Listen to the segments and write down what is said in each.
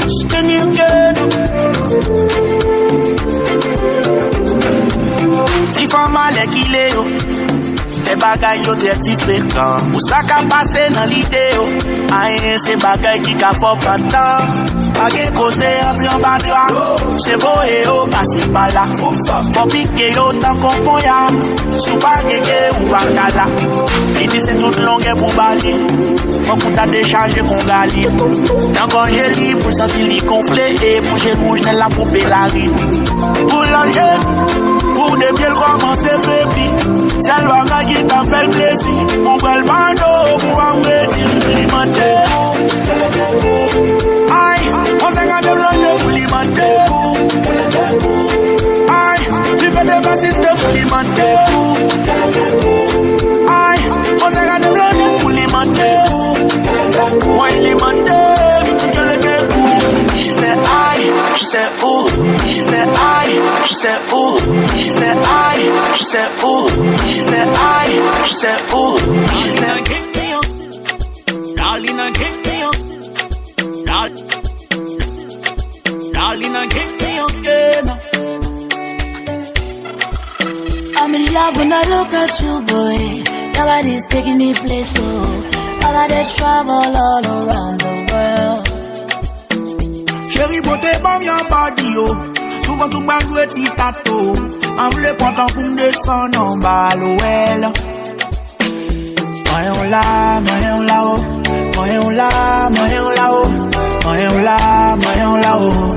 Skinny again. Si fama le kile yo, se bagay yo dirty fréquent. Ou sa ka passe dans l'idée yo, aïe se bagay qui ka fò pantan. Bagay koze entre en badra, se voye yo pasi pala. Fò pique yo tan kon ya, sou bagay ou bagala. Il dit c'est toute longue pour bali, faut pour ta décharger qu'on gali. Dans congé libre, pour sentir li gonflé et pour j'ai rouge dans la poupée la rime. Pour l'enjeu, pour des pieds commencer faibli, c'est le bagage qui t'a fait le plaisir. Mon bel bando pour un vrai alimenter. Aïe, on s'est gardé l'enjeu pour alimenter. Aïe, tu peux des bassistes pour alimenter. Aïe, on s'est gardé l'enjeu pour alimenter. Moi alimenter. She said I, she said ooh, she said I, she said ooh, she said I, she said ooh, she said I, she said ooh, she said get me up, darling, get me up, darling, get me up, yeah. I'm in love when I look at you, boy. Your body's taking me places. I gotta travel all around the world. Chérie, beauté, bon, y'a body, yo. Souvent, tout ma gueule, ti tato. En v'lait pas tant pour m'descendre en bas, l'ouel. Moyen là, moyen là-haut. Moyen là, moyen là-haut. Moyen là, moyen là-haut.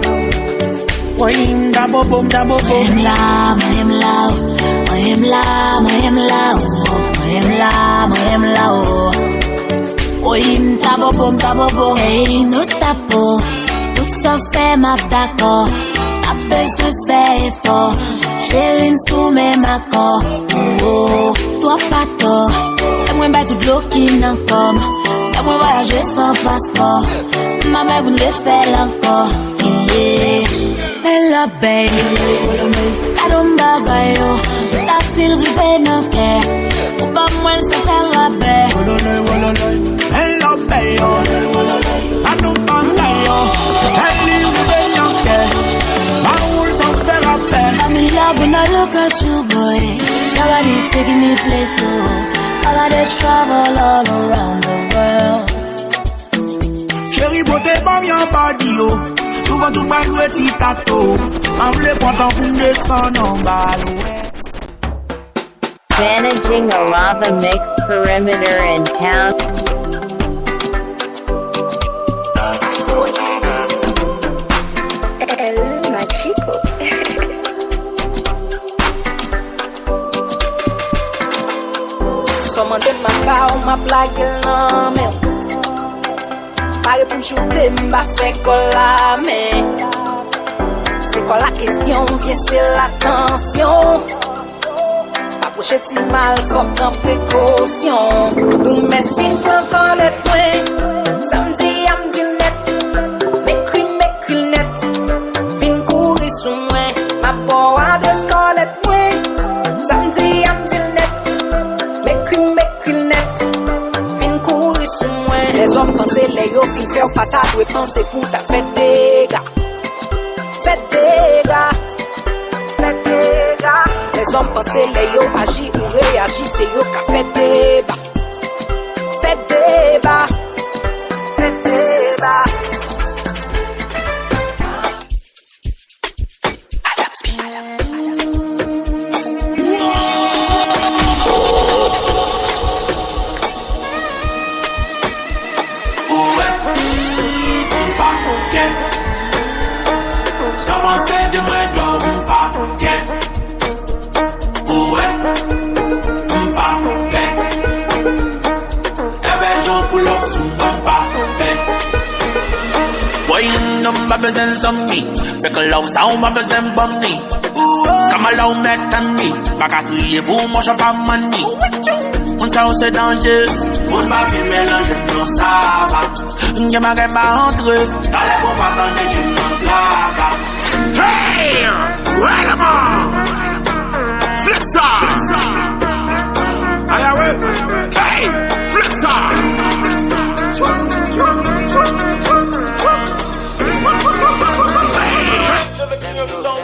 Moyen d'abobom, d'abobom. Moyen là, moyen là-haut. Moyen là, moyen là-haut. Moyen là, moyen là-haut. Moyen d'abobom, d'abobom. Hey, no stapo. Ça fait ma d'accord, a besoin de faire effort. Chérie, sous mes macors. Oh, toi pas tort. Moi, bah, tout l'eau qui n'en comme. Moi, voyager sans passeport. Ma mère voulait faire encore. Yeah. Bella baby. T'as d'un bagaille. T'as-t-il rivé dans le cœur? Ou pas moi, ça fait la paix. Bella baby. T'as d'un bagaille. I'm in love when I look at you, boy. Your body's taking me places. I gotta travel all around the world. Chérie, beauté, bon, y'a body, yo. Souvent, tout ma gueule, ti tato. En v'lait pas tant pour m'descendre en bas, Managing a lava mix perimeter in town. Chico. Someone did my bow, my blague l'âme. Pare pour m'chouter, m'a fait coller. C'est quoi la question, bien c'est l'attention. Approchez-il mal, faut prendre précaution. Pour mettre fin pour les points. Samedi, amedi net. M'écrit net. Fin courir sous moi. Ma boa de scarlet point. Samedi, amedi net. M'écrit net. Fin courir sous moi. Les hommes pensaient les yo, fin faire patate. Oui, penser pour ta fête dégâts. Fête dégâts. Les hommes pensaient les yo agis ou réagis, c'est yo qui fait débat. Fait débat. Fait débat. Someone said the way go back again. M'a besoin de me, fait que love sound m'a besoin de me. Comme allow me and me, pas qu'à crier pour moi j'ai pas money. On sait où c'est danger, Pour ma vie mélange non ça va. Je m'arrête pas entre eux. Dans les bons parents de Dieu non ça va. Hey! Ouais la mort! Flexa! Aïe ouais! Hey! Flexa!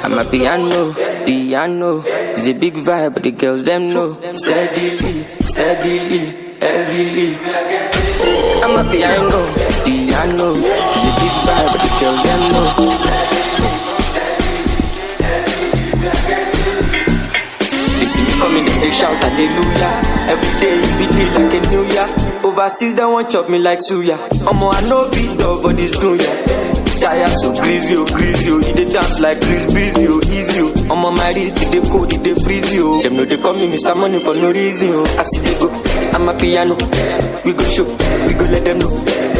Amapiano, piano, it's a big vibe, but the girls them know. Steadily, steadily, heavily. Amapiano, piano, it's a big vibe, but the girls them know. They see me coming, they shout hallelujah. Every day it be like a new year. Overseas they want chop me like suya. Omo I know beat dog, but it's true ya. Tire so greasy, oh, he dey dance like Chris Breezy, oh, easy, oh. I'm on my wrist, they cold, they freeze, oh. Them know they call me Mr. Money for no reason, oh. I see they go, I'm a piano. We go show, we go let them know.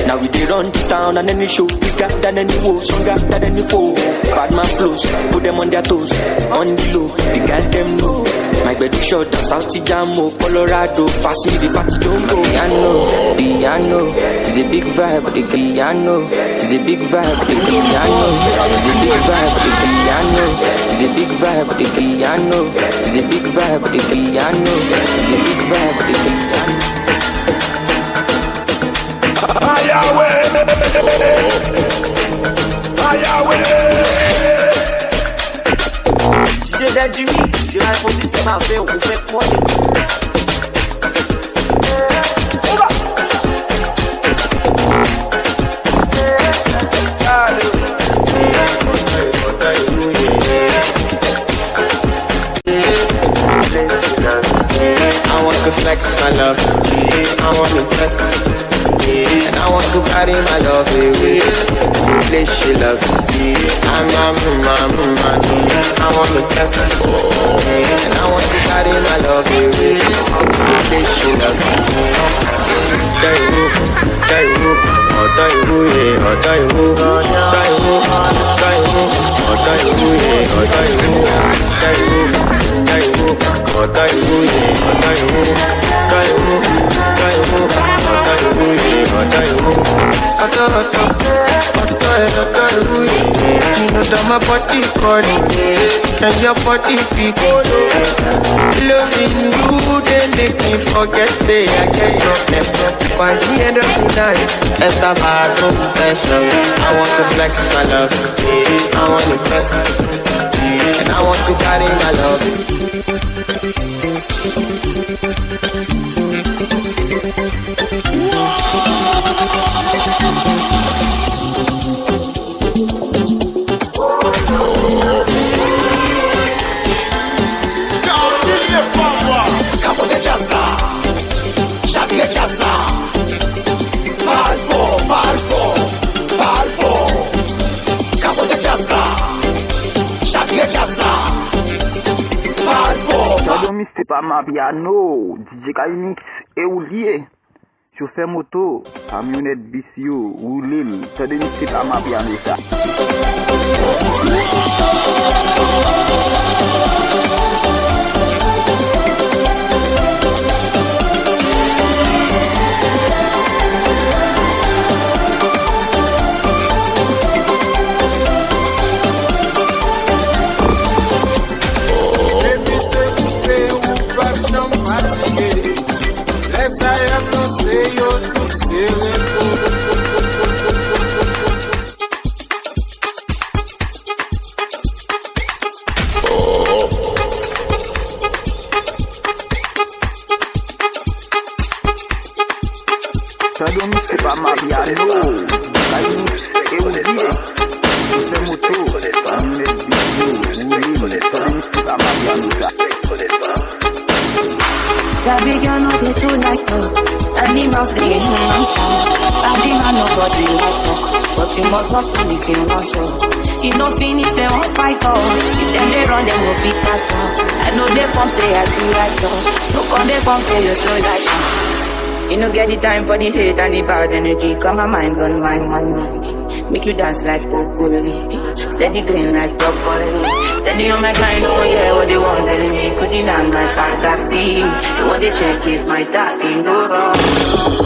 Now we dey run the town and any show. We got than any woe, stronger than any foe. Bad man flows, put them on their toes. On the low, the girl them know. My bed is short, South Jamo, Colorado. Pass me the party, don't go. Piano, piano, it's a big vibe, the piano. It's a big vibe, the piano. It's a big vibe, the piano. It's a big vibe, the piano. It's a big vibe, the piano. It's a big vibe, the piano. DJ Daddy Mix, je vais positif ma vie, on fait quoi? I want to flex my love, I want to impress, and I want to carry my love away. Place she loves, I want to press, and I want to carry my love away. Place she loves. My body calling, and your body feet. Loving you, they make me forget, say I get your best. By the end of the night, it's a bad confession. I want to flex my love, I want to impress, and I want to carry my love. Mixtape amapiano, DJ Mix et oublié. Chauffeur moto, camionnette BCO, roulé, t'as des mixtapes amapiano ça. Essa é a conselho do seu Todo mixtape amapiano, eu ouvié. Chauffeur moto, camionnette BCO, roulé, t'as des mixtapes amapiano ça. Sabi girl no dey too like talk. Animals dey hate me non-stop. Sabi man nobody like talk, but you must hustle if you want to. If no finish, they won't fight us. If them dey run, them go fit catch up. I know they come say I feel like us. No come they come say you so like us. You no get the time for the hate and the bad energy. Come my mind run my money. Make you dance like broccoli. Steady green like broccoli. Steady on my grind, oh yeah, what they want telling me. Could deny my fantasy. They want to check if my tapping go wrong.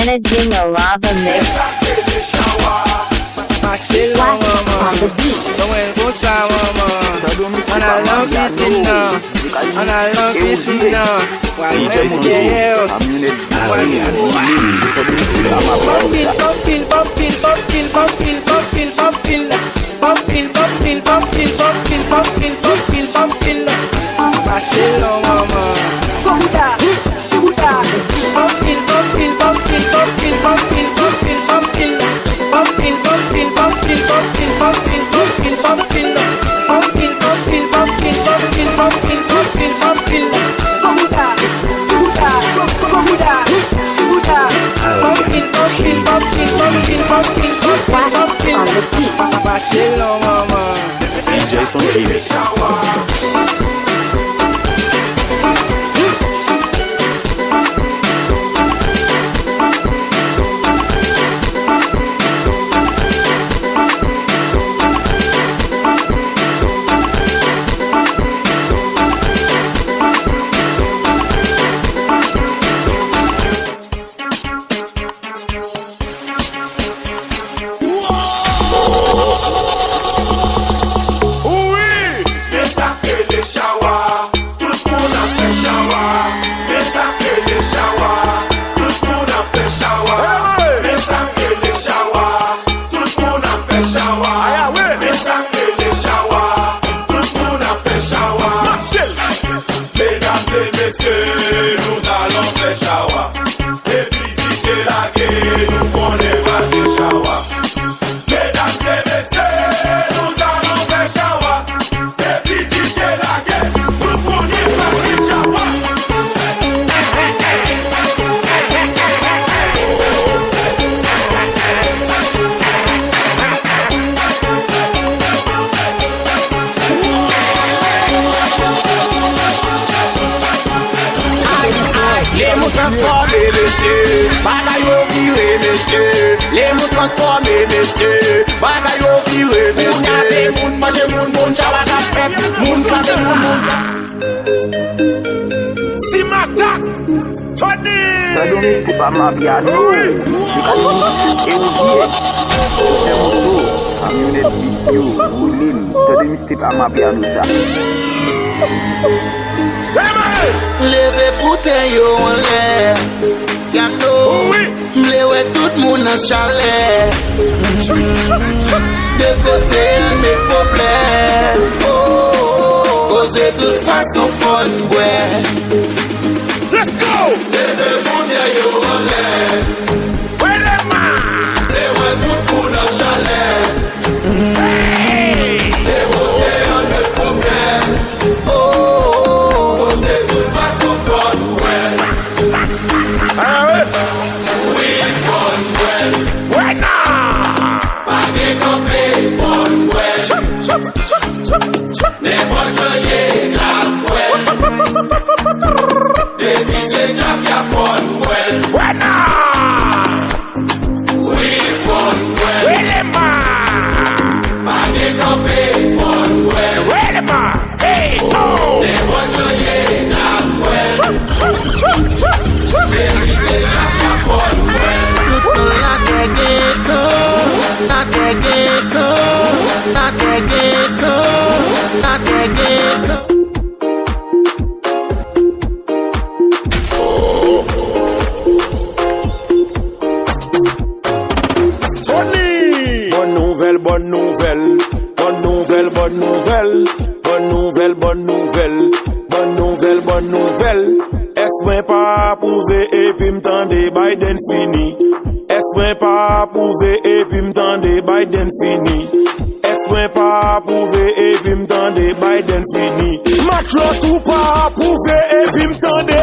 Managing a lava mix. Watch on the beat. And I love this now. And I love this now. mixtape amapiano. Mixtape amapiano ça. Leve bouteille yo en l'air, piano. M'lewe tout moun en chalet. De côté mes problèmes. Koze de façon fun, ouais. Let's go! Leve bouteille yo en l'air. Where am I? M'lewe tout moun en chalet. Hey! De côté mes problèmes. Koze de façon fun, ouais. We fun, well. Where now? Pagé campé fun, well. Never change grab, well. Baby say grab your fun, well. Where now? We fun, well. Where am I? Pagé campé fun, well. Where am I? Hey, oh! Never change grab, well. Baby say grab your fun, well. Tout la déguéco, la déguéco, la déguéco, la déguéco. Tony! Bonne nouvelle, bonne nouvelle, bonne nouvelle, bonne nouvelle, bonne nouvelle, bonne nouvelle, bonne nouvelle, bonne nouvelle. Est-ce pas approuvé et puis m'tende Biden fini? Est-ce pas approuvé et puis m'tende Biden fini? Est-ce pas approuvé et puis m'tende Biden fini? Macron tout pas approuvé et puis m'tende